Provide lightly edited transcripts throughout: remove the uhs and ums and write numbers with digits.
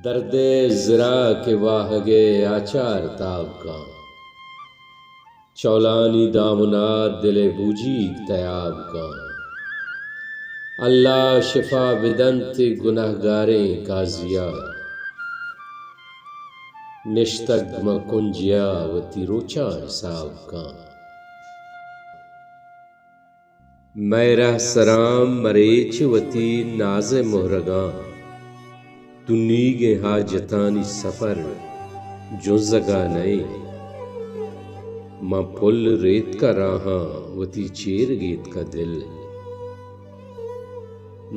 दर्दे ज़रा के वाहगे आचार ताब का, चौलानी दामना दिले बूजी तयाब का। अल्लाह शिफा बिदंत गुनहगारे काजिया, निश्तगम कुंजिया वती रोचा हिसाब का। मैरा सराम मरेच वती नाज़े मोहरगा, तुनीगे हाजतानी सफर जुज़गा नए। मां पुल रेत का राहा वती चेर गीत का दिल,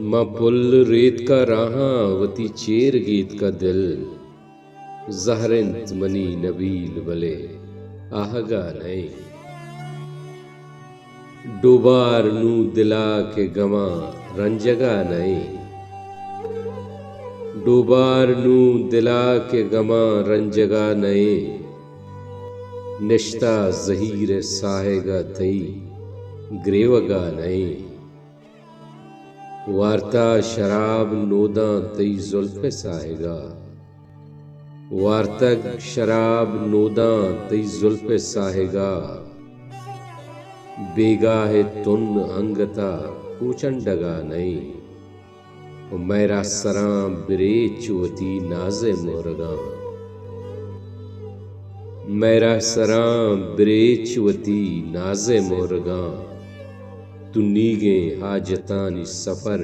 मां पुल रेत का राहा वती चेर गीत का दिल। ज़हरिंत मनी नबील बले आहगा नए, डोबार नू दिला के गमा रंजगा नए। डोबार नू दिला के गमा रंजगा नए, निश्ता ज़हीर साहेगा तई ग्रेवगा नए। वार्ता शराब नोदा तई जुल्फ़े साहेगा, वार्तक शराब नोदा तई जुल्फ़े साहेगा। बेगाहे तुन अंगता पूचंडगा नई, मेरा सराम बिरेच वती नाज़े मोरगा। मेरा सराम बिरेच वती नाज़े मोरगा, तुनीगे हाजतानी सफर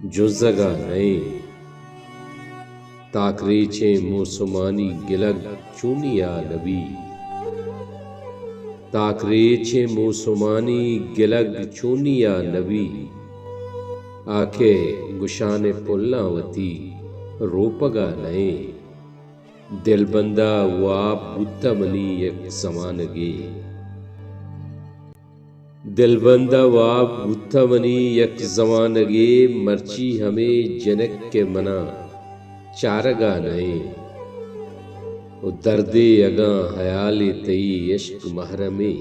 जुज़गा नए। ताकरेचे मोसुमानी गिलग चूनिया नबी, ताकरेचे मोसुमानी गिलग चूनिया नबी। आखे गुशाने पुल्लावती रोपगा नए, दिलबंदा वाप बुत्ता मनी एक समानगे। दिलबंदा वाप बुत्ता मनी एक जमानगे, मर्ची हमें जनक के मना चारगा नए। ओ दर्दे अगा हयाले तई इश्क महरमे,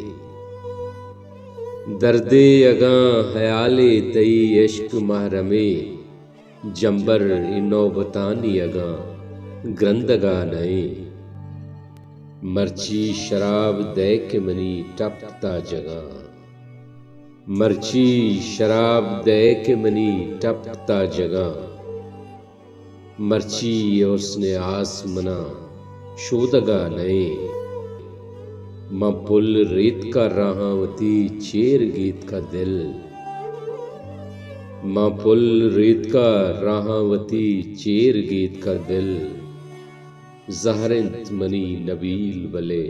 दर्दे अगा हयाले तई इश्क महरमे। जंबर नौबतानी अगा ग्रंदगा नए, मर्ची शराब दे के मनी टपता जगा। मर्ची शराब दे के मनी टपता जगा, मर्ची उसने आसमना शोदगा नए। मां पुल रेत का राहावती चेर गीत का दिल, मां पुल रेत का राहावती चेर गीत का दिल। ज़हरिंत मनी नबील बले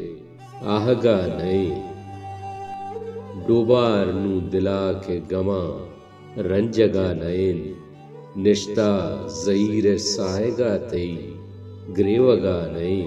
आहगा नए, डोबार नू दिला के गमा रंजगा नएन। निश्ता ज़हीर साहेगा तई ग्रेवगा नए।